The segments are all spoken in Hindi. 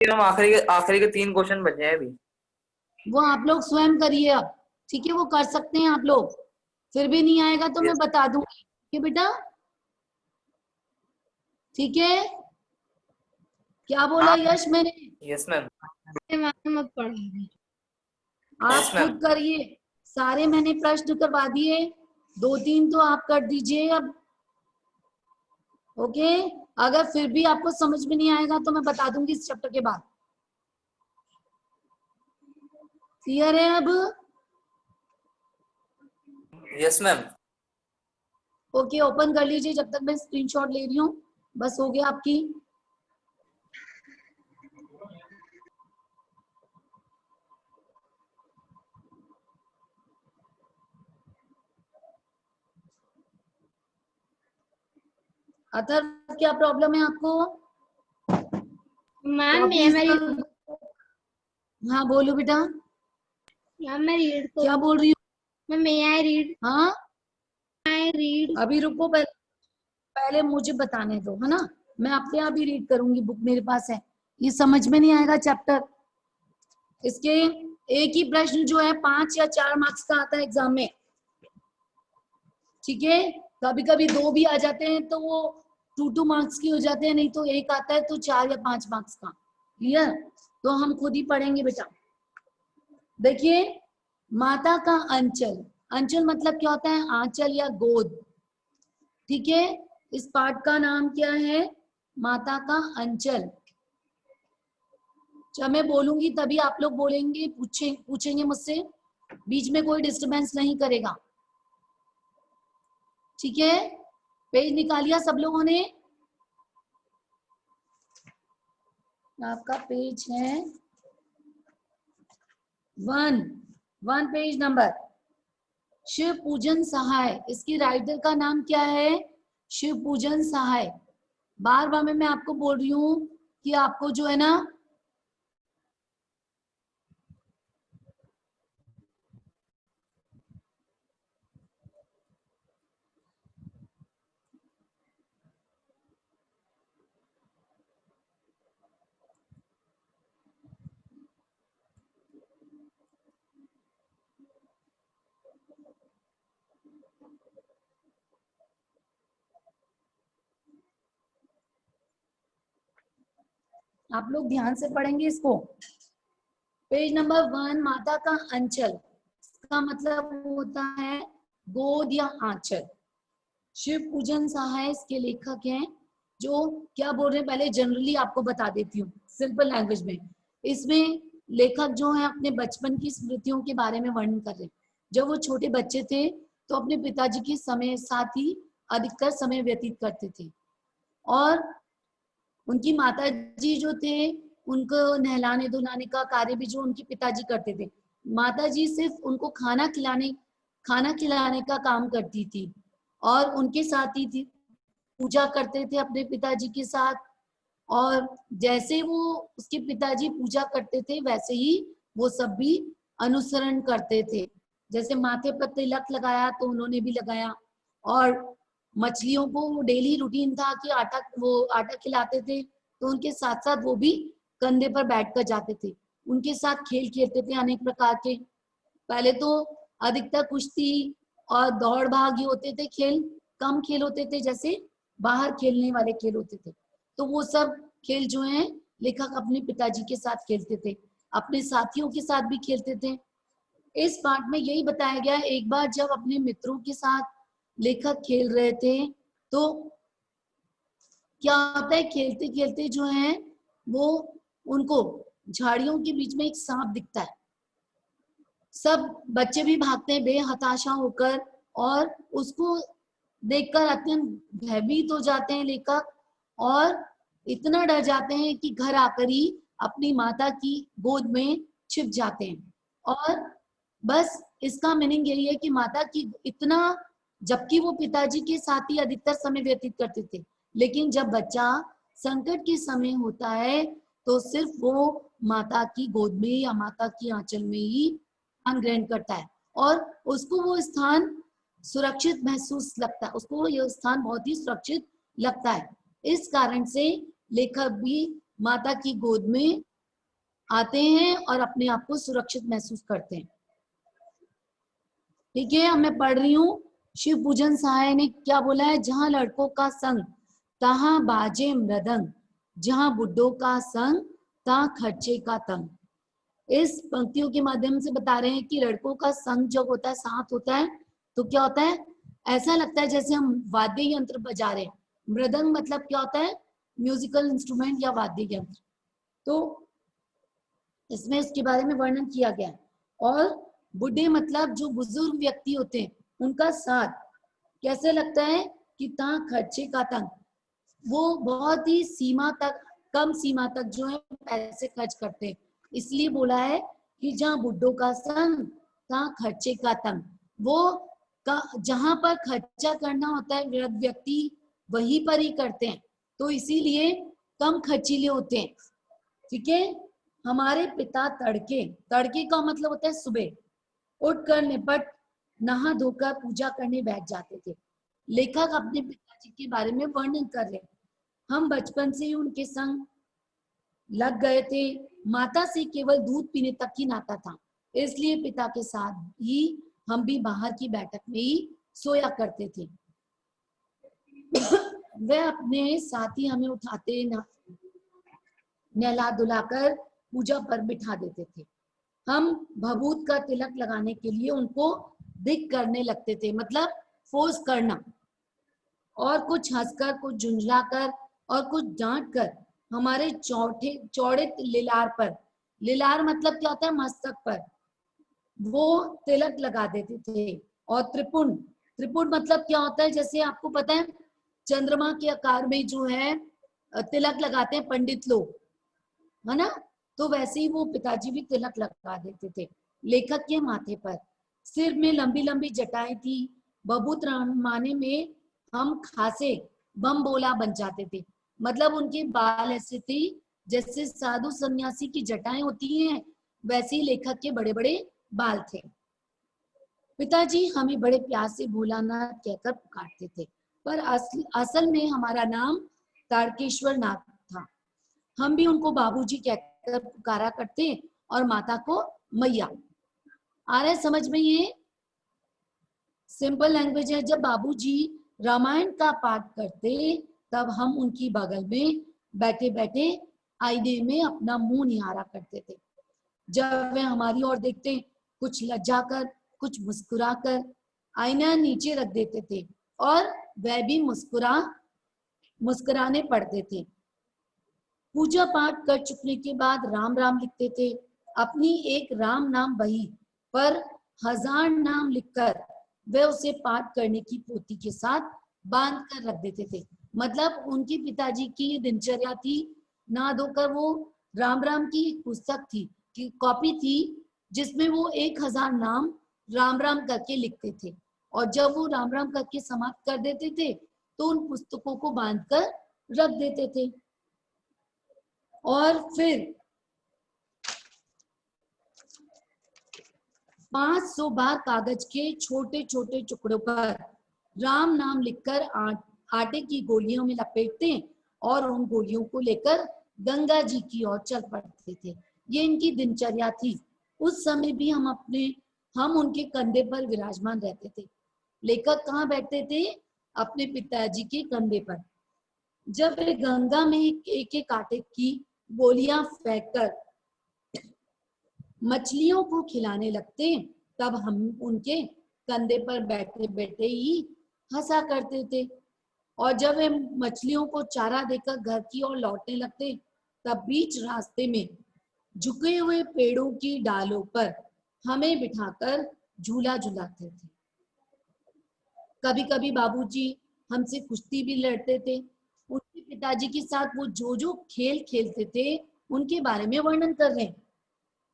हम आखिरी आखिरी के 3 क्वेश्चन बचे हैं अभी। वो आप लोग स्वयं करिए अब, ठीक है? वो कर सकते हैं आप लोग। फिर भी नहीं आएगा तो मैं बता दूंगी, ठीक है बेटा? ठीक है, क्या बोला यश मैंने? Yes ma'am. मत पढ़ाइए। आप खुद करिए, सारे मैंने प्रश्न करवा दिए, 2-3 तो आप कर दीजिए अब। ओके, अगर फिर भी आपको समझ में नहीं आएगा तो मैं बता दूंगी इस चैप्टर के बाद। क्लियर है अब? Yes ma'am. ओके, ओपन कर लीजिए जब तक मैं स्क्रीनशॉट ले रही हूँ। बस हो गया आपकी। अथर्व, क्या प्रॉब्लम है आपको? मैम हाँ बोलो बेटा। मैं रीड क्या बोल रही हूँ? मैं आई रीड। हाँ, आई रीड। अभी रुको, पहले मुझे बताने दो, है ना? मैं अपने आप ही रीड करूंगी, बुक मेरे पास है। ये समझ में नहीं आएगा चैप्टर, इसके एक ही प्रश्न जो है 5 या 4 मार्क्स का आता है एग्जाम में, ठीक है? कभी कभी 2 भी आ जाते हैं तो वो 2 मार्क्स की हो जाते हैं, नहीं तो एक आता है तो 4 या 5 मार्क्स का। क्लियर? तो हम खुद ही पढ़ेंगे बेटा। देखिए, माता का अंचल, अंचल मतलब क्या होता है? आंचल या गोद, ठीक है? इस पाठ का नाम क्या है? माता का अंचल। जब मैं बोलूंगी तभी आप लोग बोलेंगे, पूछेंगे मुझसे, बीच में कोई डिस्टरबेंस नहीं करेगा, ठीक है? पेज निकालिया सब लोगों ने? आपका पेज है 1 पेज नंबर। शिव पूजन सहाय, इसकी राइटर का नाम क्या है? शिव पूजन सहाय। बार बार मैं आपको बोल रही हूँ कि आपको जो है ना, आप लोग ध्यान से पढ़ेंगे इसको। पेज नंबर 1, माता का अंचल, इसका मतलब होता है गोद या आंचल। शिव पूजन सहाय इसके लेखक हैं, जो क्या बोल रहे हैं पहले जनरली आपको बता देती हूँ सिंपल लैंग्वेज में। इसमें लेखक जो है अपने बचपन की स्मृतियों के बारे में वर्णन कर रहे हैं। जब वो छोटे बच्चे थे तो अपने पिताजी के समय साथ ही अधिकतर समय व्यतीत करते थे, और उनकी माता जी जो थे उनको नहलाने धुलाने का कार्य भी जो उनके पिताजी करते थे। माता जी सिर्फ उनको खाना खिलाने का काम करती थी, और उनके साथ ही थी पूजा करते थे अपने पिताजी के साथ। और जैसे वो उसके पिताजी पूजा करते थे वैसे ही वो सब भी अनुसरण करते थे। जैसे माथे पर तिलक लगाया तो उन्होंने भी लगाया, और मछलियों को डेली रूटीन था कि आटा खिलाते थे, तो उनके साथ साथ वो भी कंधे पर बैठकर जाते थे। उनके साथ खेल खेलते थे अनेक प्रकार के। पहले तो अधिकतर कुश्ती और दौड़ भाग ही होते थे, खेल कम खेल होते थे, जैसे बाहर खेलने वाले खेल होते थे। तो वो सब खेल जो है लेखक अपने पिताजी के साथ खेलते थे, अपने साथियों के साथ भी खेलते थे। इस पाठ में यही बताया गया है, एक बार जब अपने मित्रों के साथ लेखक खेल रहे थे तो क्या होता है, खेलते खेलते जो है वो उनको झाड़ियों के बीच में एक सांप दिखता है। सब बच्चे भी भागते हैं बेहताशा होकर, और उसको देखकर अत्यंत भयभीत हो जाते हैं लेखक, और इतना डर जाते हैं कि घर आकर ही अपनी माता की गोद में छिप जाते हैं। और बस इसका मीनिंग यही है कि माता की इतना, जबकि वो पिताजी के साथ ही अधिकतर समय व्यतीत करते थे, लेकिन जब बच्चा संकट के समय होता है तो सिर्फ वो माता की गोद में या माता की आंचल में ही स्थान ग्रहण करता है, और उसको वो स्थान सुरक्षित महसूस लगता है, उसको यह स्थान बहुत ही सुरक्षित लगता है। इस कारण से लेखक भी माता की गोद में आते हैं और अपने आप को सुरक्षित महसूस करते हैं। ठीक है, अब मैं पढ़ रही हूँ। शिव पूजन सहाय ने क्या बोला है, जहां लड़कों का संग तहां बाजे मृदंग, जहां बुड्ढों का संग तहां खर्चे का तंग। इस पंक्तियों के माध्यम से बता रहे हैं कि लड़कों का संग जब होता है, साथ होता है, तो क्या होता है, ऐसा लगता है जैसे हम वाद्य यंत्र बजा रहे हैं। मृदंग मतलब क्या होता है, म्यूजिकल इंस्ट्रूमेंट या वाद्य यंत्र। तो इसमें इसके बारे में वर्णन किया गया है। और बूढ़े मतलब जो बुजुर्ग व्यक्ति होते हैं, उनका साथ कैसे लगता है कि ता खर्चे का तंग, वो बहुत ही सीमा तक, कम सीमा तक जो है पैसे खर्च करते हैं। इसलिए बोला है कि जहाँ बुड्ढों का संग तहाँ खर्चे का तंग। वो जहां पर खर्चा करना होता है वृद्ध व्यक्ति वहीं पर ही करते हैं, तो इसीलिए कम खर्चीले होते हैं। ठीक है, हमारे पिता तड़के, तड़के का मतलब होता है सुबह, उठकर निपट नहा धोकर पूजा करने बैठ जाते थे। लेखक अपने पिताजी के बारे में वर्णन कर रहे हैं। हम बचपन से ही उनके संग लग गए थे, माता से केवल दूध पीने तक ही नाता था, इसलिए पिता के साथ ही हम भी बाहर की बैठक में ही सोया करते थे। वे अपने साथ ही हमें उठाते नहला धुलाकर पूजा पर बिठा देते थे। हम भभूत का तिलक लगाने के लिए उनको दिक करने लगते थे, मतलब फोर्स करना, और कुछ हंसकर, कुछ झुंझलाकर और कुछ डांट कर हमारे चौड़े लिलार पर, लिलार मतलब क्या होता है, मस्तक पर, वो तिलक लगा देते थे। और त्रिपुंड, त्रिपुंड मतलब क्या होता है, जैसे आपको पता है चंद्रमा के आकार में जो है तिलक लगाते हैं पंडित लोग, है ना, तो वैसे ही वो पिताजी भी तिलक लगा देते थे लेखक के माथे पर। सिर में लंबी लंबी जटाएं थी, बबूत रामाने में हम खासे बम बोला बन जाते थे, मतलब उनके बाल ऐसे थे जैसे साधु सन्यासी की जटाएं होती हैं, वैसे ही लेखक के बड़े बड़े बाल थे। पिताजी हमें बड़े प्यार से भोलानाथ कहकर पुकारते थे, पर असल में हमारा नाम तारकेश्वर नाथ था। हम भी उनको बाबूजी कहकर पुकारा करते और माता को मैया। आ रहा है समझ में, ये सिंपल लैंग्वेज है। जब बाबूजी रामायण का पाठ करते तब हम उनकी बगल में बैठे बैठे आईने में अपना मुंह निहारा करते थे। जब वे हमारी ओर देखते, कुछ लज्जा कर, कुछ मुस्कुरा कर आईना नीचे रख देते थे और वह भी मुस्कुराने पड़ते थे। पूजा पाठ कर चुकने के बाद राम राम लिखते थे। अपनी एक राम नाम बही पर 1000 नाम लिखकर वे उसे पाठ करने की पोथी के साथ बांध कर रख देते थे। मतलब उनके पिताजी की दिनचर्या थी, ना धोकर वो राम राम की एक पुस्तक थी, की कॉपी थी, जिसमें वो 1000 नाम राम राम करके लिखते थे, और जब वो राम राम करके समाप्त कर देते थे तो उन पुस्तकों को बांध कर रख देते थे। और फिर 500 बार कागज के छोटे छोटे टुकड़ों पर राम नाम लिखकर आटे की गोलियों में लपेटते और उन गोलियों को लेकर गंगा जी की ओर चल पड़ते थे। ये इनकी दिनचर्या थी। उस समय भी हम उनके कंधे पर विराजमान रहते थे। लेखक कहाँ बैठते थे? अपने पिताजी के कंधे पर। जब वे गंगा में एक एक आटे की गोलियां फेंककर मछलियों को खिलाने लगते, तब हम उनके कंधे पर बैठे बैठे ही हंसा करते थे। और जब वे मछलियों को चारा देकर घर की ओर लौटने लगते, तब बीच रास्ते में झुके हुए पेड़ों की डालों पर हमें बिठाकर झूला झुलाते थे। कभी कभी बाबूजी हमसे कुश्ती भी लड़ते थे। उनके पिताजी के साथ वो जो जो खेल खेलते थे उनके बारे में वर्णन कर रहे हैं।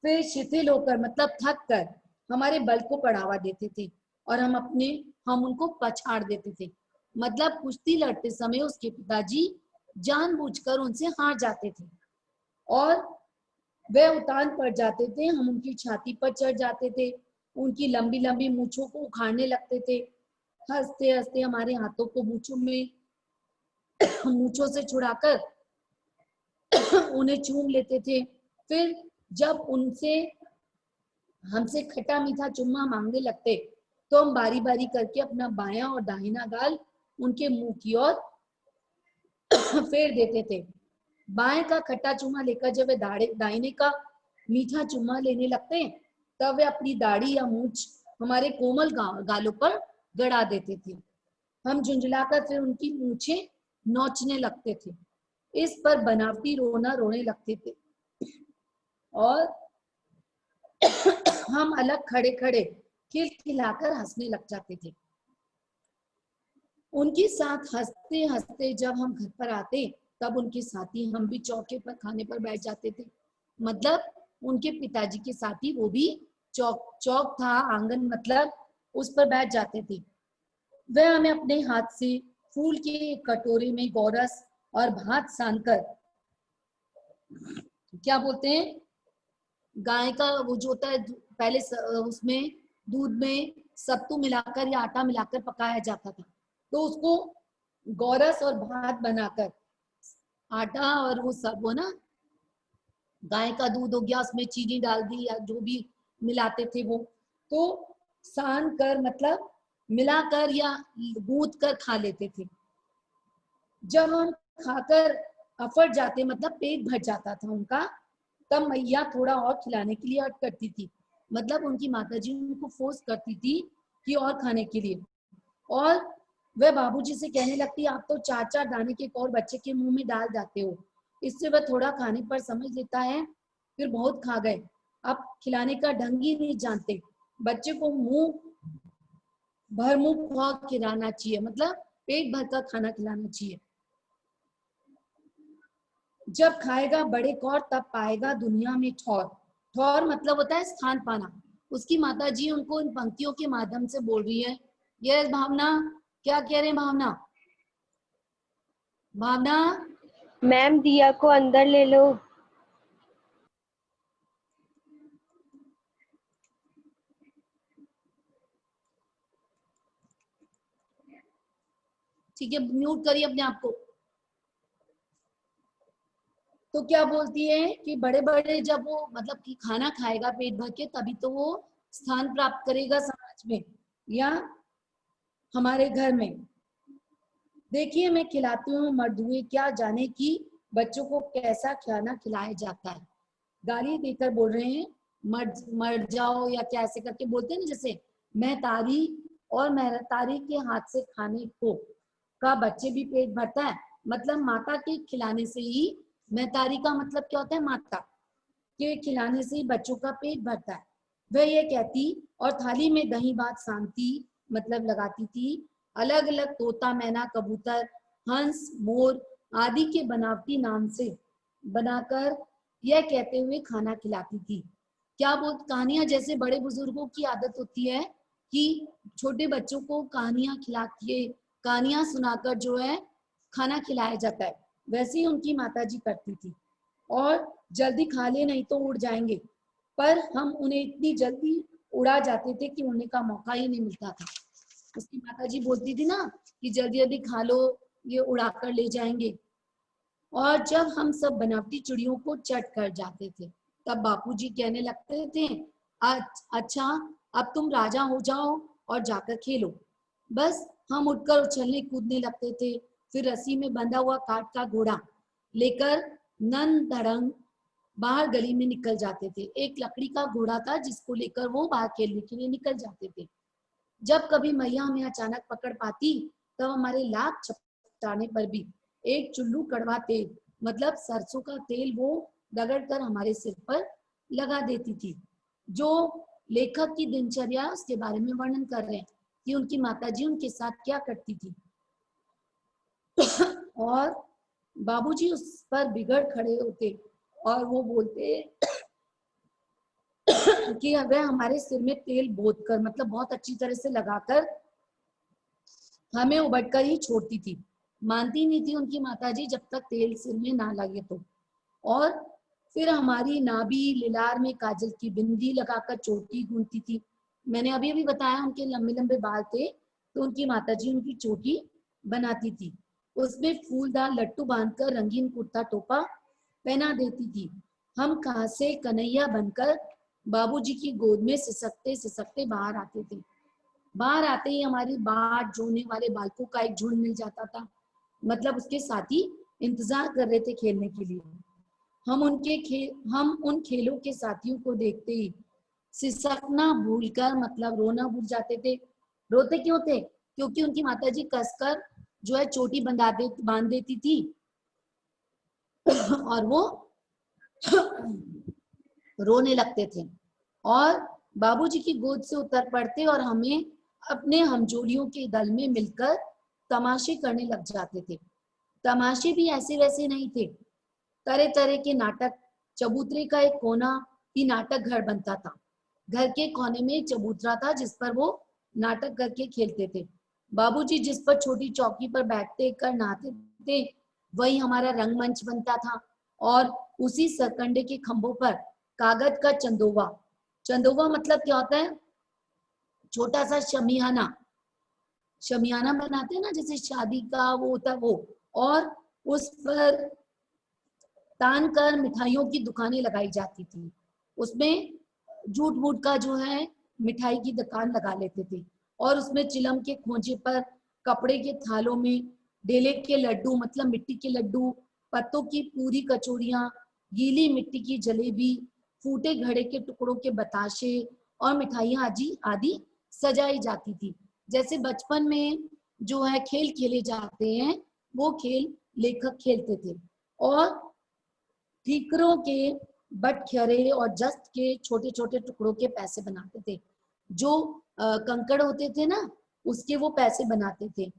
फिर शिथिल होकर, मतलब थक कर, हमारे बल को बढ़ावा देते थे और हम उनको पछाड़ देते थे। मतलब कुश्ती लड़ते समय उसके पिताजी जानबूझकर उनसे हार जाते थे और वे उतान पड़ जाते थे। हम उनकी छाती पर चढ़ जाते थे, उनकी लंबी लंबी मूंछों को उखाड़ने लगते थे। हंसते हंसते हमारे हाथों को मूंछों से छुड़ाकर उन्हें चूम लेते थे। फिर जब उनसे हमसे खट्टा मीठा चुम्मा मांगने लगते तो हम बारी बारी करके अपना बायां और दाहिना गाल उनके मुंह की ओर फेर देते थे। बाएं का खट्टा चुम्मा लेकर जब वे दाहिने का मीठा चुम्मा लेने लगते तब वे अपनी दाढ़ी या मूंछ हमारे कोमल गालों पर गड़ा देते थे। हम झुंझलाकर फिर उनकी मूंछें नोचने लगते थे। इस पर बनावटी रोना रोने लगते थे और हम अलग खड़े खड़े खिलखिलाकर हंसने लग जाते थे। उनके साथ हंसते हंसते जब हम घर पर आते तब उनके साथी हम भी चौके पर खाने पर बैठ जाते थे। मतलब उनके पिताजी के साथी वो भी चौक था आंगन, मतलब उस पर बैठ जाते थे। वह हमें अपने हाथ से फूल के कटोरे में गोरस और भात सानकर, क्या बोलते हैं, गाय का वो जो होता है पहले उसमें दूध में सत्तू मिलाकर या आटा मिलाकर पकाया जाता था, तो उसको गोरस और भात बनाकर, आटा और वो सब वो ना गाय का दूध हो गया, उसमें चीनी डाल दी या जो भी मिलाते थे वो, तो सान कर मतलब मिलाकर या गूंथ कर खा लेते थे। जब हम खाकर अफट जाते मतलब पेट भर जाता था उनका, तब मैया थोड़ा और खिलाने के लिए हट करती थी। मतलब उनकी माताजी उनको फोर्स करती थी कि और खाने के लिए, और वह बाबूजी से कहने लगती आप तो 4-4 दाने के और बच्चे के मुंह में डाल जाते हो। इससे वह थोड़ा खाने पर समझ लेता है, फिर बहुत खा गए, अब खिलाने का ढंग ही नहीं जानते। बच्चे को मुंह खिलाना चाहिए, मतलब पेट भर का खाना खिलाना चाहिए। जब खाएगा बड़े कौर तब पाएगा दुनिया में ठौर। ठौर मतलब होता है स्थान पाना। उसकी माताजी उनको इन पंक्तियों के माध्यम से बोल रही है। यस भावना, क्या कह रहे हैं भावना? भावना मैम दिया को अंदर ले लो। ठीक है, म्यूट करिए अपने आप को। तो क्या बोलती है कि बड़े बड़े जब वो मतलब कि खाना खाएगा पेट भर के तभी तो वो स्थान प्राप्त करेगा समाज में या हमारे घर में। देखिए मैं खिलाती हूँ मर्द हुए, क्या जाने कि बच्चों को कैसा खाना खिलाया जाता है। गाली देकर बोल रहे हैं मर जाओ या क्या ऐसे करके बोलते हैं ना, जैसे महतारी और महतारी के हाथ से खाने को का बच्चे भी पेट भरता है। मतलब माता के खिलाने से ही, महतारी का मतलब क्या होता है, माता के खिलाने से ही बच्चों का पेट भरता है। वह ये कहती और थाली में दही भात शांति मतलब लगाती थी। अलग अलग तोता मैना कबूतर हंस मोर आदि के बनावटी नाम से बनाकर यह कहते हुए खाना खिलाती थी। क्या बोल कहानियां, जैसे बड़े बुजुर्गों की आदत होती है कि छोटे बच्चों को कहानियां खिलाती, कहानियां सुनाकर जो है खाना खिलाया जाता है, वैसे ही उनकी माताजी करती थी। और जल्दी खा ले नहीं तो उड़ जाएंगे, पर हम उन्हें इतनी जल्दी उड़ा जाते थे कि उड़ने का मौका ही नहीं मिलता था। उसकी माताजी बोलती थी ना कि जल्दी जल्दी खा लो, ये उड़ा कर ले जाएंगे। और जब हम सब बनावटी चिड़ियों को चट कर जाते थे तब बापूजी कहने लगते थे अच्छा अब तुम राजा हो जाओ और जाकर खेलो। बस हम उठकर उछलने कूदने लगते थे। फिर रस्सी में बंधा हुआ काठ का घोड़ा लेकर नन धड़ंग बाहर गली में निकल जाते थे। एक लकड़ी का घोड़ा था जिसको लेकर वो बाहर खेलने के लिए निकल जाते थे। जब कभी मैया हमें अचानक पकड़ पाती तब हमारे लाख छपटाने पर भी एक चुल्लू कड़वा तेल मतलब सरसों का तेल वो रगड़ कर हमारे सिर पर लगा देती थी। जो लेखक की दिनचर्या उसके बारे में वर्णन कर रहे हैं कि उनकी माताजी उनके साथ क्या करती थी। और बाबूजी उस पर बिगड़ खड़े होते और वो बोलते कि वह हमारे सिर में तेल बोत कर मतलब बहुत अच्छी तरह से लगाकर हमें उबट कर ही छोड़ती थी। मानती नहीं थी उनकी माताजी जब तक तेल सिर में ना लगे तो। और फिर हमारी नाभि लिलार में काजल की बिंदी लगाकर चोटी गूंथती थी। मैंने अभी अभी बताया उनके लंबे लंबे बाल थे तो उनकी माताजी उनकी चोटी बनाती थी। उसमें फूलदार लट्टू बांधकर रंगीन कुर्ता टोपा पहना देती थी। हम कहाँ से कन्हैया बनकर बाबूजी की गोद में सिसकते सिसकते बाहर आते थे। बाहर आते ही हमारी बाट जोड़ने वाले बालकों का एक झुंड मिल जाता था, मतलब उसके साथी इंतजार कर रहे थे खेलने के लिए। हम उन खेलों के साथियों को देखते ही सिसकना भूलकर, मतलब रोना भूल जाते थे। रोते क्यों थे? क्योंकि उनकी माताजी कसकर जो है चोटी बांध देती थी और वो रोने लगते थे और बाबूजी की गोद से उतर पड़ते और हमें अपने हमजोलियों के दल में मिलकर तमाशे करने लग जाते थे। तमाशे भी ऐसे वैसे नहीं थे, तरह तरह के नाटक। चबूतरे का एक कोना ही नाटक घर बनता था। घर के कोने में एक चबूतरा था जिस पर वो नाटक करके खेलते थे। बाबूजी जिस पर छोटी चौकी पर बैठते कर नहाते थे, वही हमारा रंगमंच बनता था और उसी सरकंडे के खंभों पर कागज का चंदोवा, चंदोवा मतलब क्या होता है? छोटा सा शमियाना, शमियाना बनाते हैं ना, जैसे शादी का वो होता है वो, और उस पर तान कर मिठाइयों की दुकानें लगाई जाती थी। उसमें झूठ मूठ का जो है मिठाई की दुकान लगा लेते थे और उसमें चिलम के खोजे पर कपड़े के थालों में डेले के लड्डू, मतलब मिट्टी के लड्डू, पत्तों की पूरी कचौड़ियाँ, गीली मिट्टी की जलेबी, फूटे घड़े के टुकड़ों के बताशे और मिठाइयाँ आदि आदि सजाई जाती थी। जैसे बचपन में जो है खेल खेले जाते हैं, वो खेल लेखक खेलते थे। और ठीकरों के बटखरे और जस्त के छोटे छोटे टुकड़ों के पैसे बनाते थे। जो कंकड़ होते थे ना, उसके वो पैसे बनाते थे।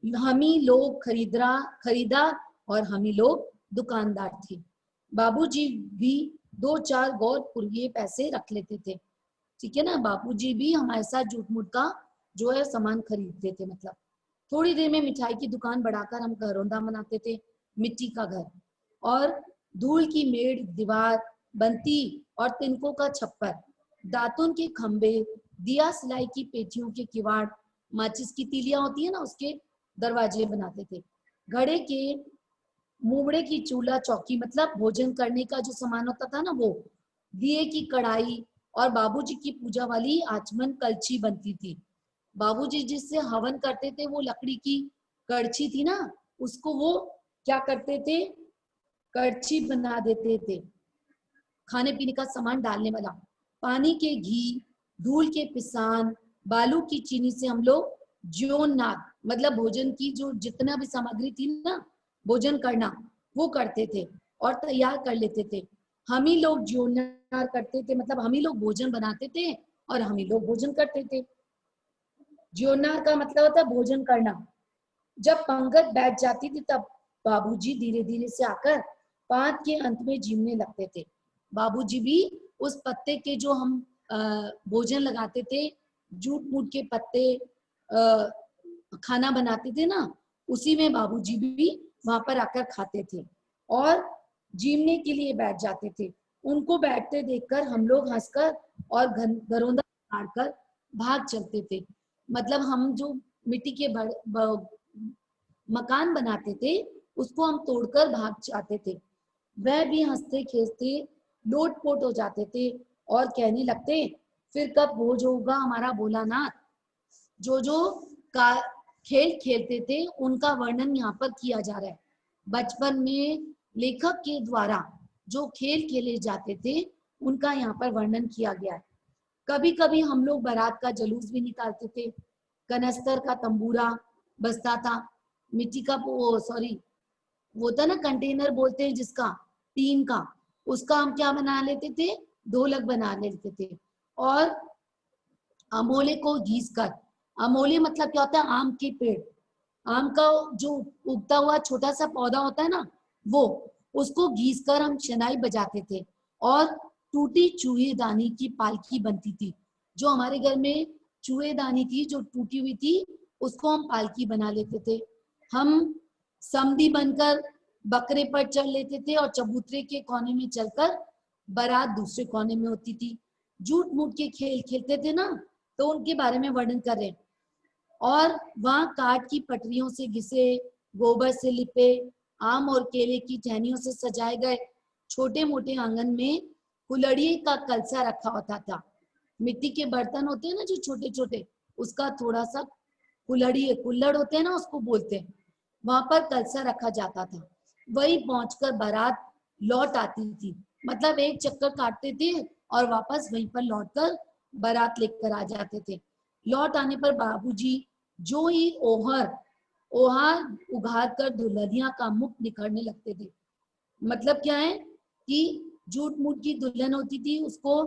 हम ही लोग खरीदार और हम ही लोग दुकानदार थे। बाबूजी भी 2-4 गौर पूर्वीय पैसे रख लेते थे, ठीक है ना। बाबूजी भी हमारे साथ झूठ मूठ का जो है सामान खरीदते थे। मतलब थोड़ी देर में मिठाई की दुकान बढ़ाकर हम घरौंदा बनाते थे, मिट्टी का घर, और धूल की मेड़ दीवार बनती और तिनकों का छप्पर, दातुन के खंबे, दिया सिलाई की पेटियों के किवाड़, माचिस की तीलियां होती है ना, उसके दरवाजे बनाते थे। घड़े के मुबड़े की चूल्हा चौकी, मतलब भोजन करने का जो सामान होता था ना वो, दिए की कढ़ाई और बाबूजी की पूजा वाली आचमन कलछी बनती थी। बाबूजी जिससे हवन करते थे, वो लकड़ी की कड़छी थी ना, उसको वो क्या करते थे, कड़छी बना देते थे। खाने पीने का सामान डालने वाला, पानी के घी, धूल के पिसान, बालू की चीनी से हम लोग ज्योननाद, मतलब भोजन की जो जितना भी सामग्री थी ना भोजन करना, वो करते थे और तैयार कर लेते थे। हम ही लोग ज्योननाद करते थे, मतलब हम ही लोग भोजन बनाते थे और हम ही लोग भोजन करते थे। ज्योननाद का मतलब होता है भोजन करना। जब पंगत बैठ जाती थी तब बाबूजी धीरे धीरे से आकर पात के अंत में जीमने लगते थे। बाबूजी भी उस पत्ते के जो हम भोजन लगाते थे, जूट मूट के पत्ते खाना बनाते थे ना, उसी में बाबूजी भी वहां पर आकर खाते थे और जीमने के लिए बैठ जाते थे। उनको बैठते देखकर हम लोग हंसकर और घरौंदा फाड़कर भाग चलते थे। मतलब हम जो मिट्टी के मकान बनाते थे, उसको हम तोड़कर भाग जाते थे। वह भी हंसते खेलते लोटपोट हो जाते थे और कहने लगते, फिर कब भोज होगा हमारा भोलानाथ। जो जो का खेल खेलते थे उनका वर्णन यहाँ पर किया जा रहा है। बचपन में लेखक के द्वारा जो खेल खेले जाते थे उनका यहाँ पर वर्णन किया गया है। कभी कभी हम लोग बारात का जुलूस भी निकालते थे। कनस्तर का तंबूरा बजता था, मिट्टी का सॉरी वो था ना कंटेनर बोलते हैं जिसका, टीन का, उसका हम क्या बना लेते थे, ढोलक बना लेते थे। और अमोले को घीस कर, अमोले मतलब क्या होता है, आम के पेड़, आम का जो उगता हुआ छोटा सा पौधा होता है ना, वो उसको घीस कर हम शनाई बजाते थे। और टूटी चूहेदानी की पालकी बनती थी। जो हमारे घर में चूहेदानी थी जो टूटी हुई थी, उसको हम पालकी बना लेते थे। हम समधी बनकर बकरे पर चढ़ लेते थे और चबूतरे के कोने में चलकर बारात दूसरे कोने में होती थी। झूठ मूठ के खेल खेलते थे ना, तो उनके बारे में वर्णन कर रहे हैं। और वहां काठ की पटरियों से घिसे, गोबर से लिपे, आम और केले की टहनियों से सजाए गए छोटे मोटे आंगन में कुल्हड़ी का कलसा रखा होता था। मिट्टी के बर्तन होते हैं ना जो छोटे छोटे, उसका थोड़ा सा कुल्हड़ होते हैं ना, उसको बोलते हैं। वहां पर कलसा रखा जाता था। वही पहुंचकर बारात लौट आती थी। मतलब एक चक्कर काटते थे और वापस वहीं पर लौटकर बारात लेकर आ जाते थे। लौट आने पर बाबूजी जो ही ओहार उघार कर दुल्हनिया का मुख निखरने लगते थे। मतलब क्या है कि झूठ मूठ की दुल्हन होती थी, उसको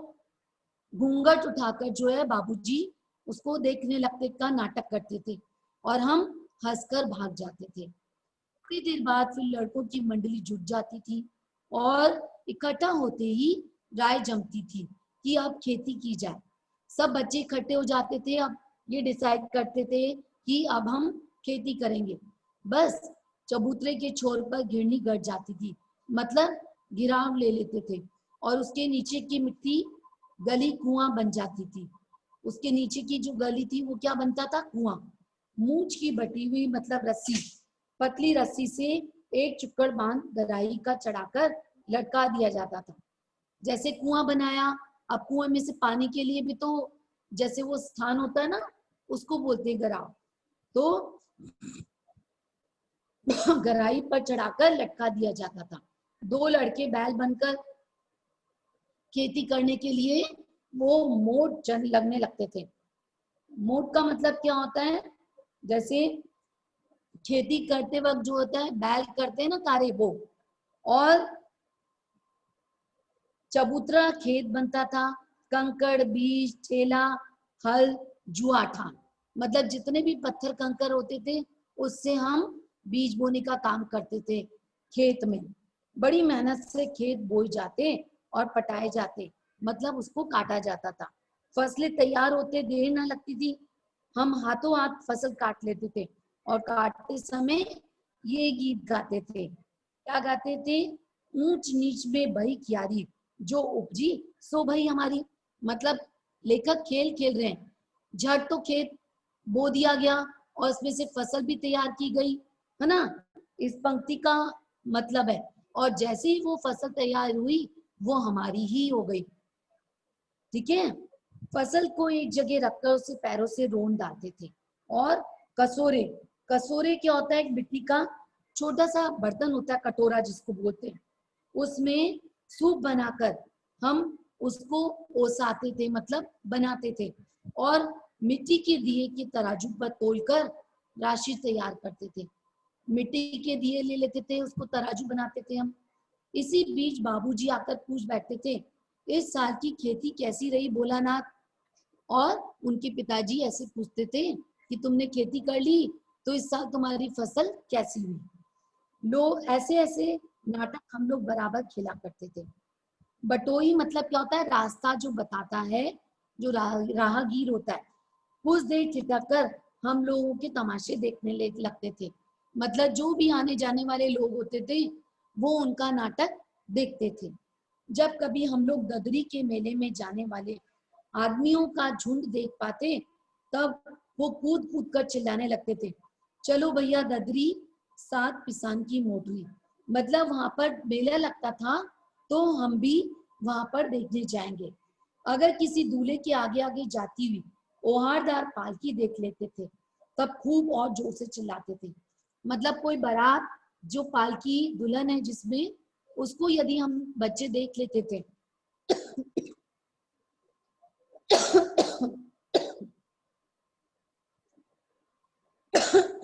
घूंघट उठाकर जो है बाबूजी उसको देखने लगते का नाटक करते थे और हम हंसकर भाग जाते थे। थोड़ी देर बाद फिर लड़कों की मंडली जुट जाती थी और इकट्ठा होते ही राय जमती थी कि अब खेती की जाए। सब बच्चे इकट्ठे हो जाते थे। अब ये डिसाइड करते थे कि अब हम खेती करेंगे। बस चबूतरे के छोर पर घिरनी गड़ जाती थी, मतलब गिराव ले लेते थे और उसके नीचे की मिट्टी गली कुआं बन जाती थी। उसके नीचे की जो गली थी वो क्या बनता था? कुआं। मूंछ की बटी हुई मतलब रस्सी, पतली रस्सी से एक चुक्कड़ बांध गराही का चढ़ाकर लटका दिया जाता था। जैसे कुआं बनाया, अब कुएं में से पानी के लिए भी तो जैसे वो स्थान होता है ना, उसको बोलते हैं गराव। तो गराही पर चढ़ाकर लटका दिया जाता था। दो लड़के बैल बनकर खेती करने के लिए वो मोट चल लगने लगते थे। मोट का मतलब क्या होता है? जैसे खेती करते वक्त जो होता है, बैल करते हैं ना कारे वो, और चबूतरा खेत बनता था। कंकड़, बीज, ठेला, हल, जुआठान, मतलब जितने भी पत्थर कंकड़ होते थे उससे हम बीज बोने का काम करते थे खेत में। बड़ी मेहनत से खेत बोए जाते और पटाए जाते, मतलब उसको काटा जाता था। फसलें तैयार होते देर न लगती थी। हम हाथों हाथ फसल काट लेते थे और काटते समय ये गीत गाते थे। क्या गाते थे? ऊंच नीच में भई क्यारी, जो उपजी सो भई हमारी। मतलब लेखक खेल खेल रहे हैं। झट तो खेत बो दिया गया और इसमें से फसल भी तैयार की गई, है ना? इस पंक्ति का मतलब है। और जैसे ही वो फसल तैयार हुई वो हमारी ही हो गई। ठीक है? फसल को एक जगह रखकर उसे पैरों से रोन डालते थे। और कसोरे, कसोरे क्या होता है? एक मिट्टी का छोटा सा बर्तन होता है, कटोरा जिसको बोलते हैं। उसमें सूप बनाकर हम उसको ओसाते थे, मतलब बनाते थे, और मिट्टी के दिए के तराजू पर तोलकर राशि तैयार करते थे। मिट्टी के दिए ले लेते थे, उसको तराजू बनाते थे हम। इसी बीच बाबूजी आकर पूछ बैठते थे, इस साल की खेती कैसी रही भोलानाथ? और उनके पिताजी ऐसे पूछते थे कि तुमने खेती कर ली तो इस साल तुम्हारी फसल कैसी हुई? लोग ऐसे ऐसे नाटक हम लोग बराबर खेला करते थे। बटोही मतलब क्या होता है? रास्ता जो बताता है, जो राहगीर होता है। कुछ देर ठिठक कर हम लोगों के तमाशे देखने लगते थे। मतलब जो भी आने जाने वाले लोग होते थे वो उनका नाटक देखते थे। जब कभी हम लोग ददरी के मेले में जाने वाले आदमियों का झुंड देख पाते तब वो कूद कूद कर चिल्लाने लगते थे, चलो भैया ददरी 7 पिसान की मोटरी। मतलब वहां पर मेला लगता था तो हम भी वहां पर देखने जाएंगे। अगर किसी दूल्हे के आगे आगे जाती हुई ओहारदार पालकी देख लेते थे तब खूब और जोर से चिल्लाते थे। मतलब कोई बारात जो पालकी दुल्हन है जिसमें, उसको यदि हम बच्चे देख लेते थे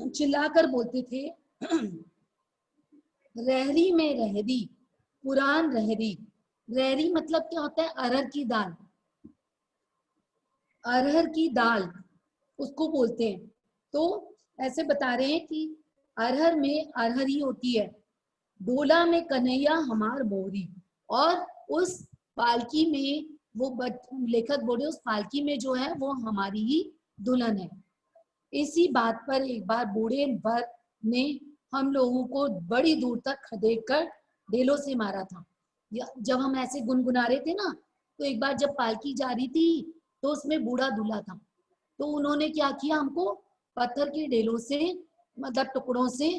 चिल्लाकर बोलते थे, रहरी में रहरी, पुरान रहरी। रहरी मतलब क्या होता है? अरहर की दाल। अरहर की दाल उसको बोलते हैं। तो ऐसे बता रहे हैं कि अरहर में अरहरी होती है, डोला में कन्हैया हमार मोरी। और उस पालकी में वो लेखक बोले उस पालकी में जो है वो हमारी ही दुल्हन है। इसी बात पर एक बार बूढ़े भर ने हम लोगों को बड़ी दूर तक खदेड़ कर ढेलों से मारा था। जब हम ऐसे गुनगुना रहे थे ना, तो एक बार जब पालकी जा रही थी तो उसमें बूढ़ा दूल्हा था, तो उन्होंने क्या किया, हमको पत्थर के ढेलों से, मतलब टुकड़ों से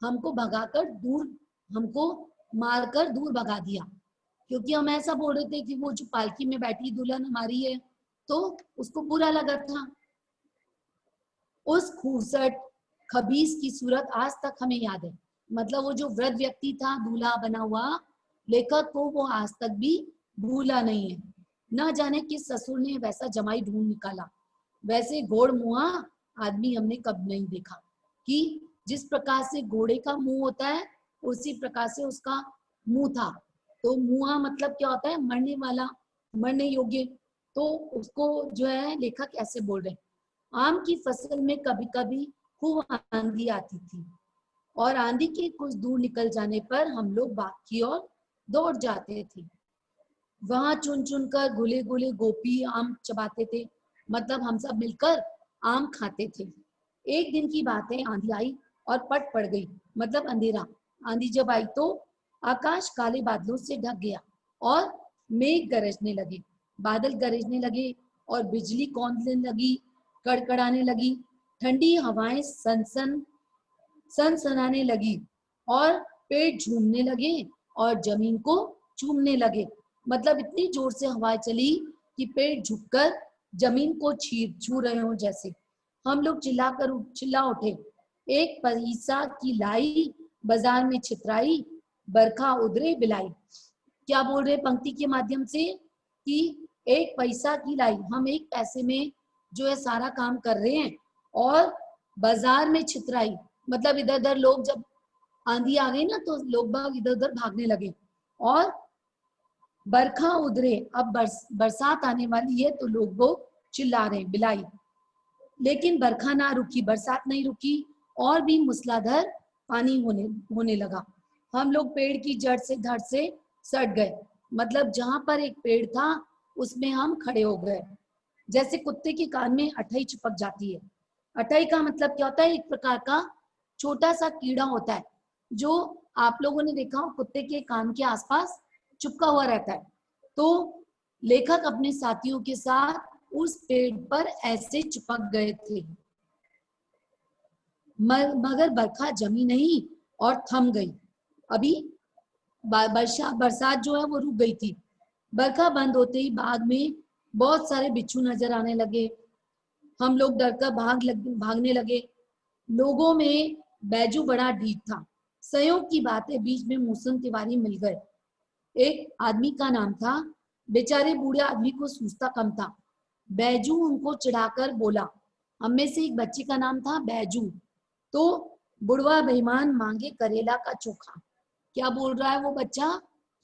हमको भगाकर दूर, हमको मारकर दूर भगा दिया। क्योंकि हम ऐसा बोल रहे थे कि वो जो पालकी में बैठी दुल्हन हमारी है, तो उसको बुरा लगा था। उस खूसट खबीस की सूरत आज तक हमें याद है। मतलब वो जो वृद्ध व्यक्ति था दूल्हा बना हुआ, लेखक को वो आज तक भी भूला नहीं है। न जाने किस ससुर ने वैसा जमाई ढूंढ निकाला। वैसे घोड़ मुआ आदमी हमने कब नहीं देखा कि जिस प्रकार से घोड़े का मुंह होता है उसी प्रकार से उसका मुंह था। तो मुआ मतलब क्या होता है? मरने वाला, मरने योग्य। तो उसको जो है लेखक ऐसे बोल रहे हैं। आम की फसल में कभी कभी खूब आंधी आती थी और आंधी के कुछ दूर निकल जाने पर हम लोग बाग की ओर दौड़ जाते थे। वहां चुन चुन कर घुले घुले गोपी आम चबाते थे। मतलब हम सब मिलकर आम खाते थे। एक दिन की बात है, आंधी आई और पट पड़ गई, मतलब अंधेरा। आंधी जब आई तो आकाश काले बादलों से ढक गया और मेघ गरजने लगे, बादल गरजने लगे और बिजली कौंधने लगी, कड़कड़ाने लगी। ठंडी हवाएं सनसनाने लगी और पेड़ झूमने लगे और जमीन को चूमने लगे। मतलब इतनी जोर से हवाएं चली कि पेड़ झुककर जमीन को छू रहे हो जैसे। हम लोग चिल्ला उठे, एक पैसा की लाई बाजार में छितराई, बरखा उधरे बिलाई। क्या बोल रहे पंक्ति के माध्यम से कि एक पैसा की लाई, हम एक पैसे में जो है सारा काम कर रहे हैं और बाजार में छितराई, मतलब इधर उधर लोग, जब आंधी आ गई ना तो लोग बाग इधर उधर भागने लगे। और बरखा उधरे, अब बरसात आने वाली है तो लोग चिल्ला रहे हैं, बिलाई। लेकिन बरखा ना रुकी, बरसात नहीं रुकी और भी मूसलाधार पानी होने लगा। हम लोग पेड़ की जड़ से धड़ से सट गए। मतलब जहां पर एक पेड़ था उसमें हम खड़े हो गए। जैसे कुत्ते के कान में अठई चिपक जाती है। अठई का मतलब क्या होता है? एक प्रकार का छोटा सा कीड़ा होता है जो आप लोगों ने देखा हो, कुत्ते के कान के आसपास चिपका हुआ रहता है। तो लेखक अपने साथियों के साथ उस पेड़ पर ऐसे चिपक गए थे, मगर बरखा जमी नहीं और थम गई। अभी बरसात जो है वो रुक गई थी। बरखा बंद होते ही बाग में बहुत सारे बिच्छू नजर आने लगे। हम लोग डरकर भागने लगे। लोगों में बैजू बड़ा ढीठ था। संयोग की बात है, बीच में मूसन तिवारी मिल गए। एक आदमी का नाम था। बेचारे बूढ़े आदमी को सूझता कम था। बैजू उनको चिढ़ाकर बोला। हम में से एक बच्चे का नाम था बैजू। तो बुढ़वा बेईमान मांगे करेला का चोखा। क्या बोल रहा है वो बच्चा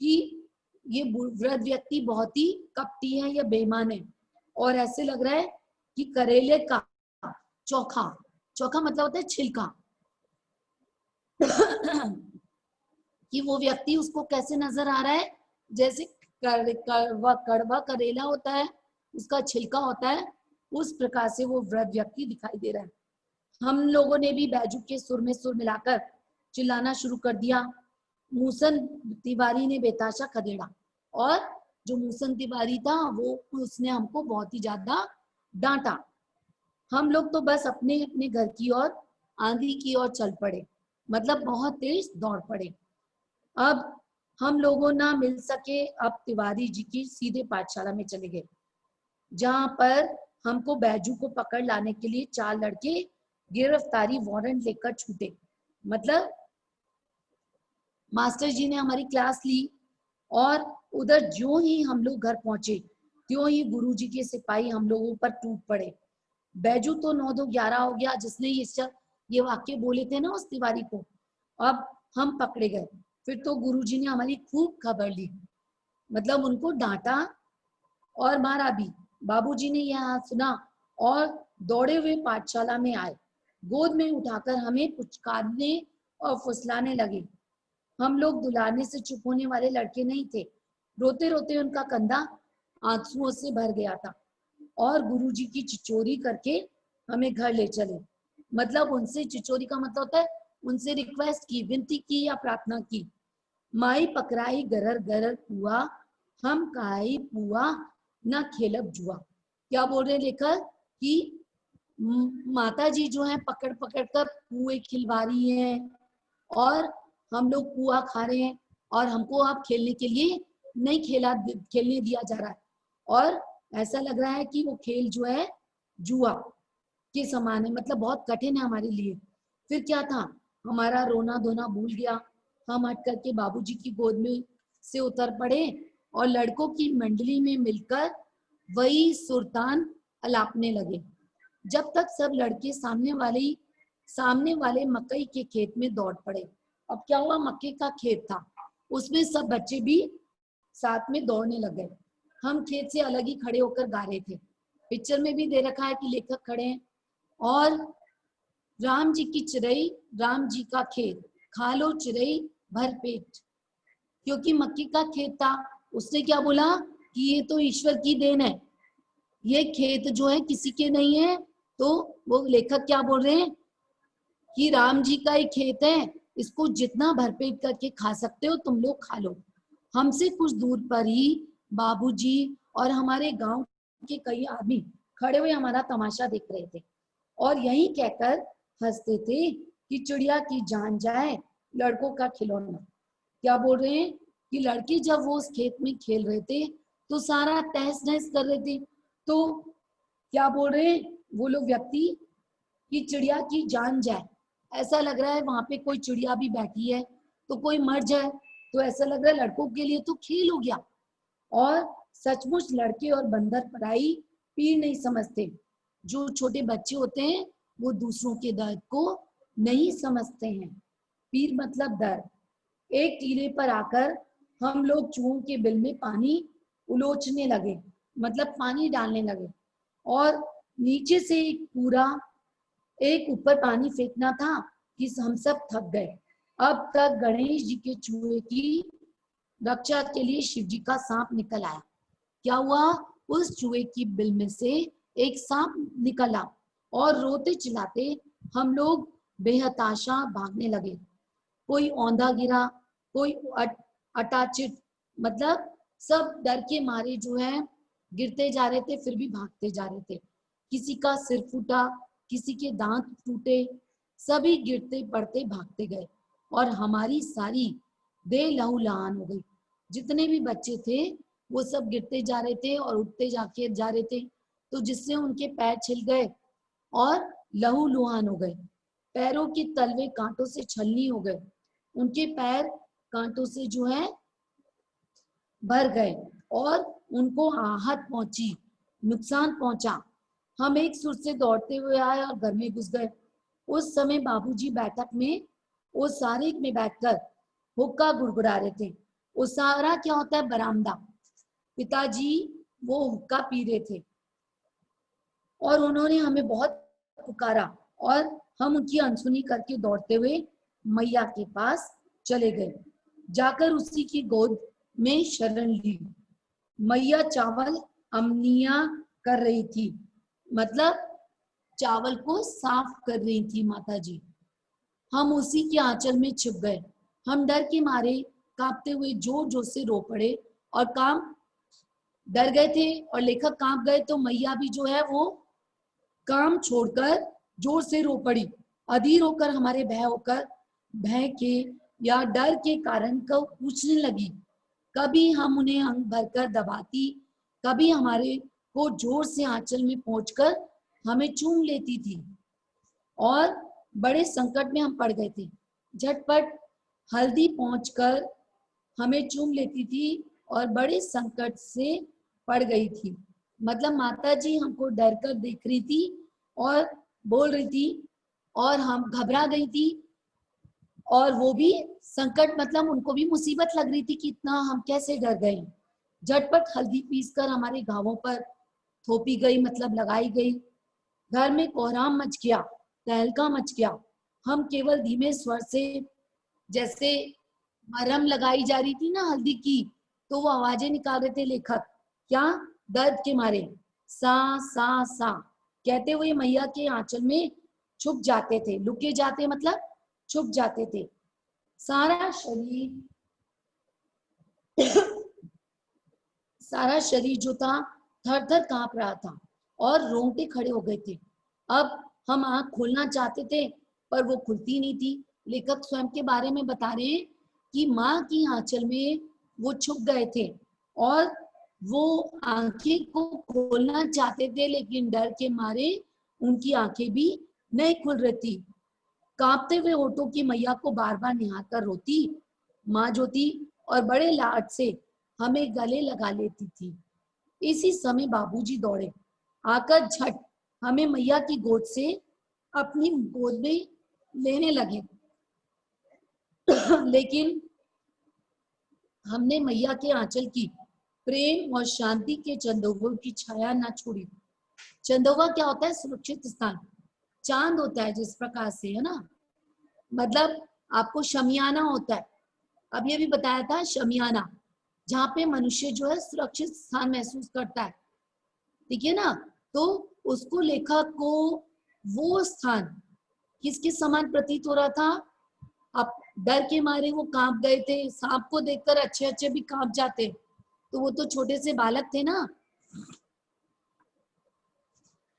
कि ये वृद्ध व्यक्ति बहुत ही कपटी है या बेईमान है, और ऐसे लग रहा है कि करेले का चोखा, चोखा मतलब होता है छिलका, कि वो व्यक्ति उसको कैसे नजर आ रहा है? जैसे कड़वा करेला होता है, उसका छिलका होता है, उस प्रकार से वो वृद्ध व्यक्ति दिखाई दे रहा है। हम लोगों ने भी बैजू के सुर में सुर मिलाकर चिल्लाना शुरू कर दिया। मूसन तिवारी ने बेताशा खदेड़ा, और जो मूसन तिवारी था वो उसने हमको बहुत ही ज्यादा डांटा। हम लोग तो बस अपने अपने घर की ओर, आंधी की ओर चल पड़े, मतलब बहुत तेज दौड़ पड़े। अब हम लोगों ना मिल सके। अब तिवारी जी की सीधे पाठशाला में चले गए, जहां पर हमको बैजू को पकड़ लाने के लिए 4 लड़के गिरफ्तारी वारंट लेकर छूटे। मतलब मास्टर जी ने हमारी क्लास ली और उधर ज्यों ही हम लोग घर पहुंचे त्यों ही गुरुजी के सिपाही हम लोगों पर टूट पड़े। बैजू तो 9-2-11 हो गया, जिसने ये वाक्य बोले थे ना उस तिवारी को। अब हम पकड़े गए। फिर तो गुरुजी ने हमारी खूब खबर ली, मतलब उनको डांटा और मारा भी। बाबूजी ने यह सुना और दौड़े हुए पाठशाला में आए। गोद में उठाकर हमें पुचकारने और फुसलाने लगे। हम लोग दुलारने से चुप होने वाले लड़के नहीं थे। रोते रोते उनका कंधा आंसुओं से भर गया था और गुरुजी की चिचोरी करके हमें घर ले चले। मतलब उनसे चिचोरी का मतलब होता है उनसे रिक्वेस्ट की, विनती की या प्रार्थना की। माई पकड़ाई गरर गरर पुआ, हम खाई पुआ न खेलब जुआ। क्या बोल रहे लेखक कि माता जी जो है पकड़ पकड़ कर पुए खिलवा रही हैं और हम लोग पुआ खा रहे हैं और हमको आप खेलने के लिए नहीं खेलने दिया जा रहा है, और ऐसा लग रहा है कि वो खेल जो है जुआ के समान है, मतलब बहुत कठिन है हमारे लिए। फिर क्या था, हमारा रोना धोना भूल गया, हम हट करके बाबूजी की गोद में से उतर पड़े और लड़कों की मंडली में मिलकर वही सुरतान अलापने लगे। जब तक सब लड़के सामने वाले मकई के खेत में दौड़ पड़े। अब क्या हुआ, मक्के का खेत था, उसमें सब बच्चे भी साथ में दौड़ने लगे। हम खेत से अलग ही खड़े होकर गा रहे थे। पिक्चर में भी दे रखा है कि लेखक खड़े हैं, और राम जी की चिरई, राम जी का खेत, खा लो चिरई भर पेट। क्योंकि मक्के का खेत था, उसने क्या बोला कि ये तो ईश्वर की देन है, ये खेत जो है किसी के नहीं है। तो वो लेखक क्या बोल रहे हैं कि राम जी का एक खेत है, इसको जितना भरपेट करके खा सकते हो तुम लोग खा लो। हमसे कुछ दूर पर ही बाबूजी और हमारे गांव के कई आदमी खड़े हुए हमारा तमाशा देख रहे थे, और यही कहकर हंसते थे कि चिड़िया की जान जाए लड़कों का खिलौना। क्या बोल रहे हैं कि लड़के जब वो उस खेत में खेल रहे थे तो सारा तहस नहस कर रहे थे। तो क्या बोल रहे हैं वो लोग व्यक्ति कि चिड़िया की जान जाए, ऐसा लग रहा है वहां पे कोई चिड़िया भी बैठी है तो कोई मर जाए, तो ऐसा लग रहा है लड़कों के लिए तो खेल हो गया। और सचमुच लड़के और बंदर पराई पीर नहीं समझते। जो छोटे बच्चे होते हैं वो दूसरों के दर्द को नहीं समझते हैं। पीर मतलब दर्द। एक टीले पर आकर हम लोग चूहों के बिल में पानी उलोचने लगे, मतलब पानी डालने लगे, और नीचे से एक ऊपर पानी फेंकना था कि हम सब थक गए। अब तक गणेश जी के चूहे की रक्षा के लिए शिव जी का सांप निकल आया। क्या हुआ, उस चूहे की बिल में से एक सांप निकला और रोते चिल्लाते हम लोग बेहताशा भागने लगे। कोई औंधा गिरा, कोई अटाचिट, मतलब सब डर के मारे जो है गिरते जा रहे थे, फिर भी भागते जा रहे थे। किसी का सिर फूटा, किसी के दांत टूटे, सभी गिरते पड़ते भागते गए, और हमारी सारी देह लहूलुहान हो गई। जितने भी बच्चे थे वो सब गिरते जा रहे थे और उठते जा रहे थे, तो जिससे उनके पैर छिल गए और लहूलुहान हो गए। पैरों के तलवे कांटों से छलनी हो गए, उनके पैर कांटों से जो है भर गए और उनको आहत पहुंची, नुकसान पहुंचा। हम एक सुर से दौड़ते हुए आए और घर में घुस गए। उस समय बाबूजी बैठक में वो सारे में बैठकर हुक्का गुड़गुड़ा रहे थे। वो सारा क्या होता है, बरामदा। पिताजी वो हुक्का पी रहे थे और उन्होंने हमें बहुत पुकारा, और हम उनकी अनसुनी करके दौड़ते हुए मैया के पास चले गए। जाकर उसी की गोद में शरण ली। मैया चावल अमनिया कर रही थी, मतलब चावल को साफ कर रही थी माता जी। हम उसी के आंचल में छिप गए। हम डर के मारे कांपते हुए जोर जोर से रो पड़े, और डर गए थे और लेखक कांप गए, तो मैया भी जो है वो काम छोड़कर जोर से रो पड़ी। अधीर होकर हमारे भय के या डर के कारण को पूछने लगी। कभी हम उन्हें अंग भरकर दबाती, कभी हमारे को जोर से आंचल में पहुंचकर हमें चूम लेती थी, और बड़े संकट में हम पड़ गए थे। झटपट हल्दी पहुंचकर हमें चूम लेती थी और बड़े संकट से पड़ गई थी। मतलब माता जी हमको डर कर देख रही थी और बोल रही थी, और हम घबरा गई थी, और वो भी संकट, मतलब उनको भी मुसीबत लग रही थी कि इतना हम कैसे डर गए। झटपट हल्दी पीसकर हमारे घावों पर थोपी गई, मतलब लगाई गई। घर में कोहराम मच गया, तहलका मच गया। हम केवल धीमे स्वर से, जैसे मरहम लगाई जा रही थी ना हल्दी की, तो वो आवाजें निकाल रहे थे लेखक, क्या, दर्द के मारे, सा सा सा कहते हुए मैया के आंचल में छुप जाते थे। लुके जाते मतलब छुप जाते थे। सारा शरीर जो था थर थर कांप रहा था और रोंगटे खड़े हो गए थे। अब हम आंख खोलना चाहते थे पर वो खुलती नहीं थी। लेखक स्वयं के बारे में बता रहे हैं कि माँ की आंचल में वो छुप गए थे और वो आंखें को खोलना चाहते थे, लेकिन डर के मारे उनकी आंखें भी नहीं खुल रही थी। कांपते हुए होठों की मैया को बार बार निहारकर रोती माँ जो थी और बड़े लाड से हमें गले लगा लेती थी। इसी समय बाबूजी दौड़े आकर झट हमें मैया की गोद से अपनी गोद में लेने लगे। लेकिन हमने मैया के आंचल की प्रेम और शांति के चंदोबा की छाया ना छोड़ी। चंदोबा क्या होता है? सुरक्षित स्थान। चांद होता है जिस प्रकार से, है ना, मतलब आपको शमियाना होता है, अब ये भी बताया था, शमियाना जहाँ पे मनुष्य जो है सुरक्षित स्थान महसूस करता है, ठीक है ना। तो उसको लेखक को वो स्थान किसके समान प्रतीत हो रहा था? अब डर के मारे वो कांप गए थे, सांप को देखकर अच्छे अच्छे भी कांप जाते, तो वो तो छोटे से बालक थे ना।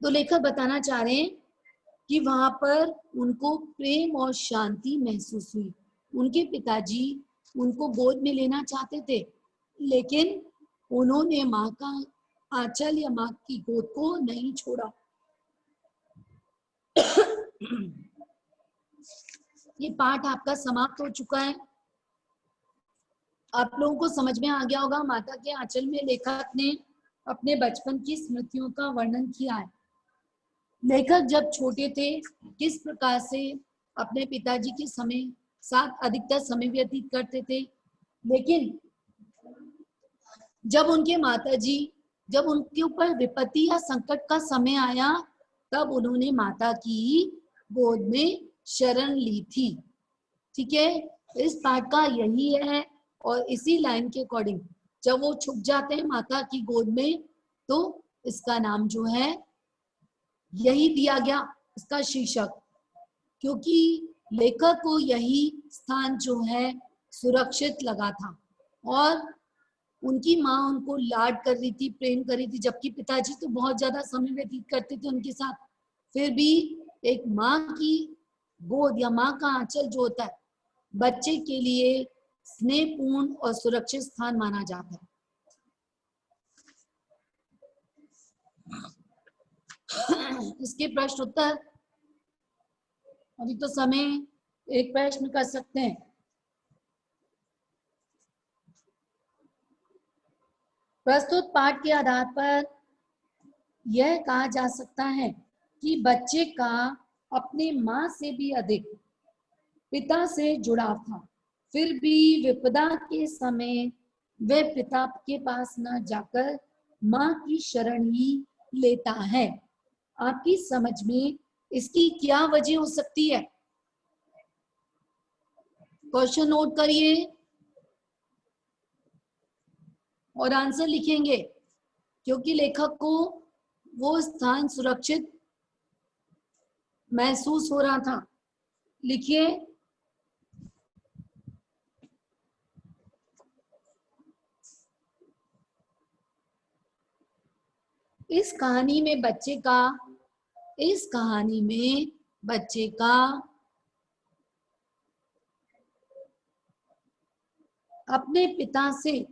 तो लेखक बताना चाह रहे हैं कि वहां पर उनको प्रेम और शांति महसूस हुई। उनके पिताजी उनको गोद में लेना चाहते थे, लेकिन उन्होंने माँ का आंचल या माँ की गोद को नहीं छोड़ा। ये पाठ आपका समाप्त हो चुका है। आप लोगों को समझ में आ गया होगा माता के आंचल में लेखक ने अपने बचपन की स्मृतियों का वर्णन किया है। लेखक जब छोटे थे किस प्रकार से अपने पिताजी के समय साथ अधिकतर समय व्यतीत करते थे, लेकिन जब उनके ऊपर विपत्ति या संकट का समय आया, तब उन्होंने माता की गोद में शरण ली थी। ठीक है, इस पाठ का यही है। और इसी लाइन के अकॉर्डिंग जब वो छुप जाते हैं माता की गोद में, तो इसका नाम जो है यही दिया गया, इसका शीर्षक, क्योंकि लेखक को यही स्थान जो है सुरक्षित लगा था और उनकी माँ उनको लाड कर रही थी, प्रेम कर रही थी, जबकि पिताजी तो बहुत ज्यादा समय व्यतीत करते थे उनके साथ। फिर भी एक माँ की गोद या माँ का आंचल जो होता है बच्चे के लिए स्नेहपूर्ण और सुरक्षित स्थान माना जाता है। इसके प्रश्न उत्तर, अभी तो समय, एक प्रश्न कर सकते हैं। प्रस्तुत पाठ के आधार पर यह कहा जा सकता है कि बच्चे का अपने माँ से भी अधिक पिता से जुड़ाव था, फिर भी विपदा के समय वह पिता के पास न जाकर माँ की शरण ही लेता है। आपकी समझ में इसकी क्या वजह हो सकती है? क्वेश्चन नोट करिए और आंसर लिखेंगे, क्योंकि लेखक को वो स्थान सुरक्षित महसूस हो रहा था। लिखिए, इस कहानी में बच्चे का अपने पिता से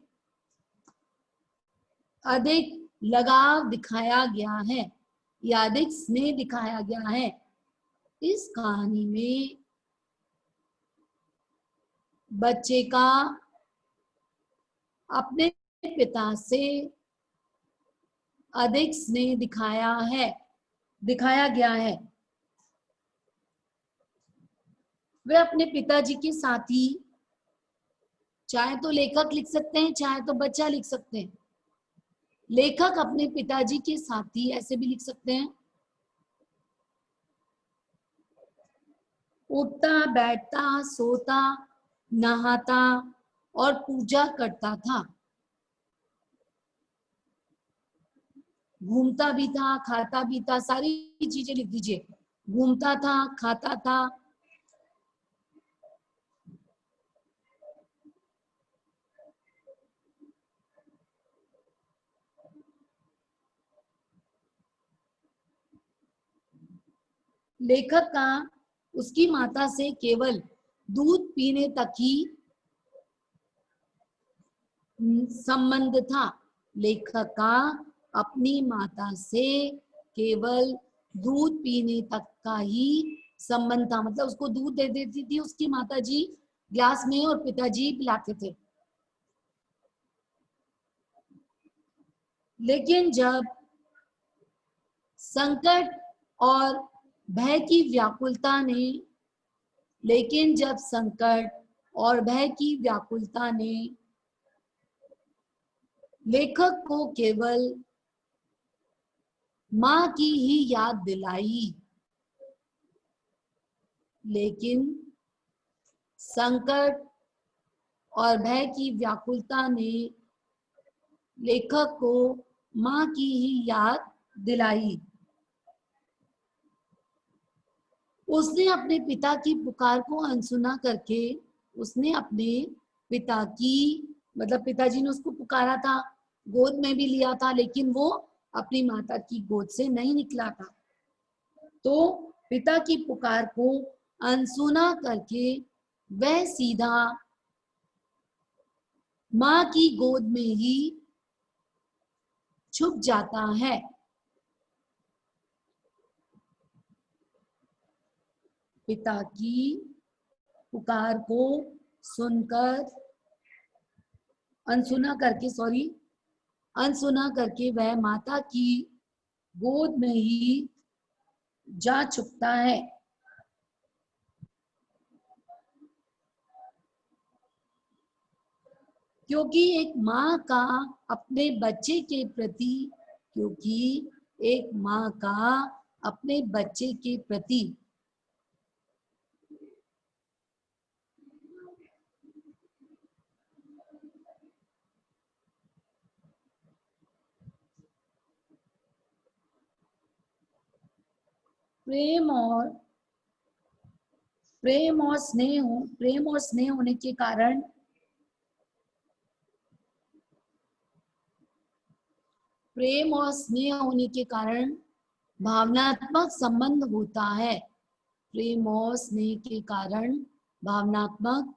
अधिक लगाव दिखाया गया है या अधिक स्नेह दिखाया गया है। इस कहानी में बच्चे का अपने पिता से अधिक स्नेह दिखाया गया है। वे अपने पिताजी के साथ ही, चाहे तो लेखक लिख सकते हैं चाहे तो बच्चा लिख सकते हैं, लेखक अपने पिताजी के साथ ही ऐसे भी लिख सकते हैं, उठता बैठता सोता नहाता और पूजा करता था, घूमता भी था खाता भी था, सारी चीजें लिख दीजिए। घूमता था, खाता था, लेखक का उसकी माता से केवल दूध पीने तक ही संबंध था। लेखक का अपनी माता से केवल दूध पीने तक का ही संबंध था, मतलब उसको दूध दे देती थी उसकी माताजी ग्लास में और पिताजी पिलाते थे। लेकिन जब संकट और भय की व्याकुलता ने लेकिन जब संकट और भय की व्याकुलता ने लेखक को केवल मां की ही याद दिलाई, लेकिन संकट और भय की व्याकुलता ने लेखक को मां की ही याद दिलाई। उसने अपने पिता की पुकार को अनसुना करके उसने अपने पिता की मतलब पिताजी ने उसको पुकारा था, गोद में भी लिया था, लेकिन वो अपनी माता की गोद से नहीं निकला था। तो पिता की पुकार को अनसुना करके वह सीधा मां की गोद में ही छुप जाता है। पिता की पुकार को सुनकर अनसुना करके वह माता की गोद में ही जा छुपता है। क्योंकि एक माँ का अपने बच्चे के प्रति प्रेम और स्नेह होने के कारण भावनात्मक संबंध होता है। प्रेम और स्नेह के कारण भावनात्मक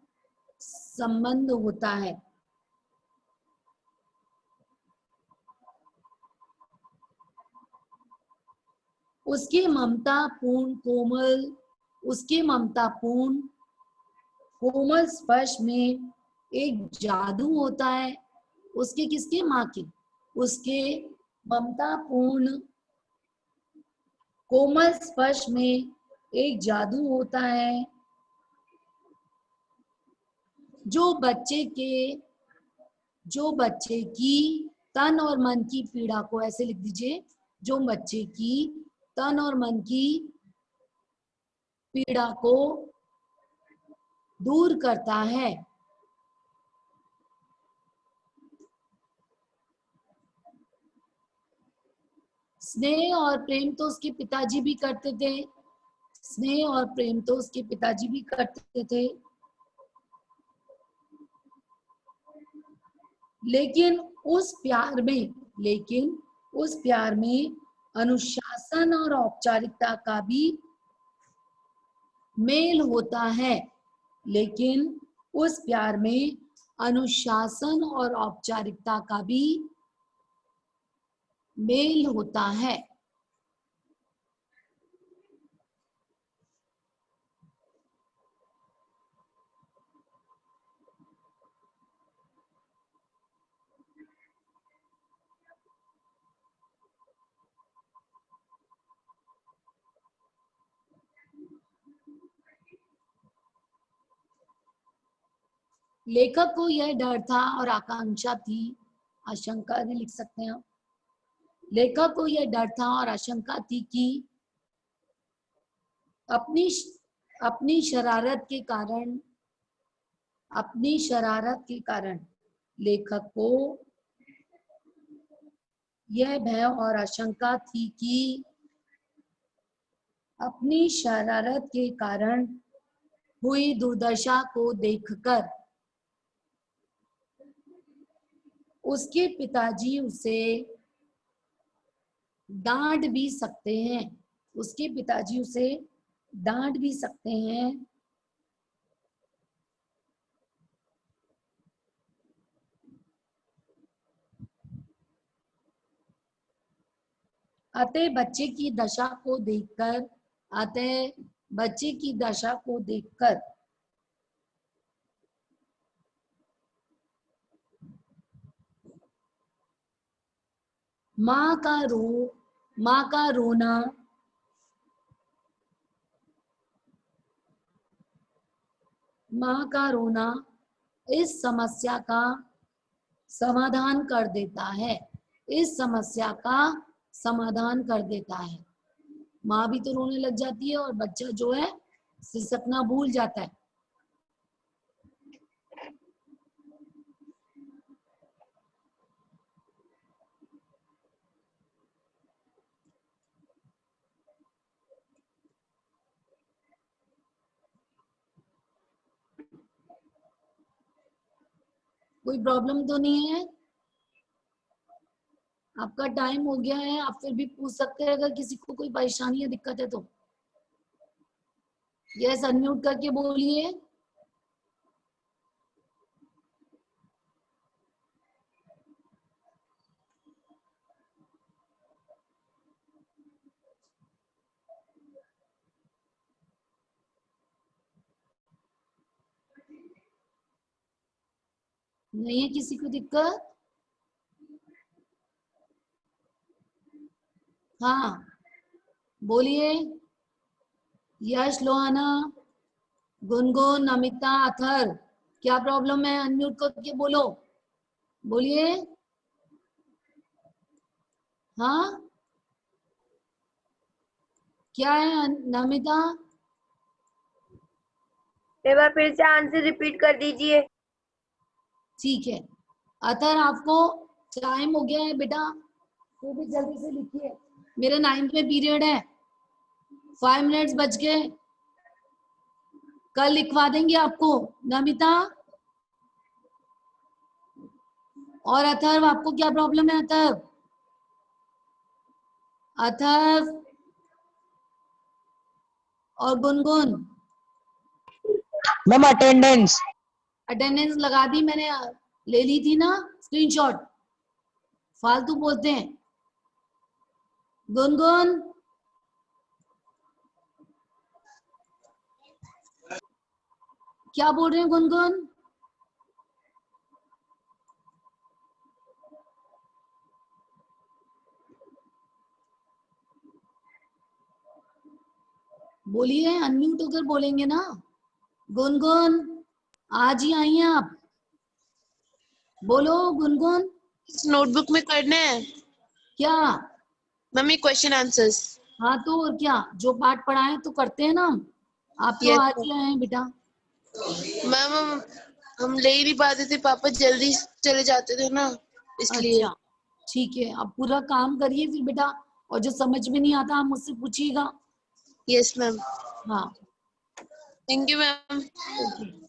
संबंध होता है। उसके ममतापूर्ण कोमल स्पर्श में एक जादू होता है। उसके किसके? माँ के। उसके ममतापूर्ण कोमल स्पर्श में एक जादू होता है जो बच्चे की तन और मन की पीड़ा को, ऐसे लिख दीजिए, जो बच्चे की तन और मन की पीड़ा को दूर करता है। स्नेह और प्रेम तो उसके पिताजी भी करते थे। लेकिन उस प्यार में अनुशासन और औपचारिकता का भी मेल होता है। लेखक को यह डर था और आशंका भी लिख सकते हैं। लेखक को यह डर था और आशंका थी कि अपनी शरारत के कारण लेखक को यह भय और आशंका थी कि अपनी शरारत के कारण हुई दुर्दशा को देखकर उसके पिताजी उसे डांट भी सकते हैं। अतः बच्चे की दशा को देखकर, अतः बच्चे की दशा को देखकर माँ का रोना इस समस्या का समाधान कर देता है, इस समस्या का समाधान कर देता है। माँ भी तो रोने लग जाती है और बच्चा जो है सिसकना भूल जाता है। कोई प्रॉब्लम तो नहीं है? आपका टाइम हो गया है, आप फिर भी पूछ सकते हैं अगर किसी को कोई परेशानी या दिक्कत है तो। यस, अनम्यूट करके बोलिए। नहीं है किसी को दिक्कत? हाँ बोलिए। यश, लोहाना, गुनगुन, नमिता, अथर, क्या प्रॉब्लम है? अनम्यूट करके बोलो, बोलिए। हाँ क्या है नमिता? एक बार फिर से आंसर रिपीट कर दीजिए। ठीक है। अथर, आपको टाइम हो गया है बेटा, तो भी जल्दी से लिखिए। मेरे 9th में पीरियड है, 5 मिनट्स बच गए, कल लिखवा देंगे आपको। नमिता और अथर्व, आपको क्या प्रॉब्लम है? अथर्व और गुनगुन, मैम अटेंडेंस अटेंडेंस लगा दी मैंने, ले ली थी ना स्क्रीनशॉट, फालतू बोलते हैं। गुनगुन, क्या बोल रहे हैं गुनगुन? बोलिए, अनम्यूट होकर बोलेंगे ना। गुनगुन, आज ही आई हैं आप? बोलो गुनगुन। नोटबुक में करने हैं क्या? Mummy question answers. हाँ तो और क्या, जो पाठ पढ़ाए तो करते हैं ना हम। आप तो Yes, आज ही आए हैं बेटा। मैम हम ले ही नहीं पाते थे, पापा जल्दी चले जाते थे ना, इसलिए। अच्छा ठीक है, अब पूरा काम करिए फिर बेटा, और जो समझ में नहीं आता आप मुझसे पूछिएगा। यस मैम, हाँ थैंक यू मैम। ओके।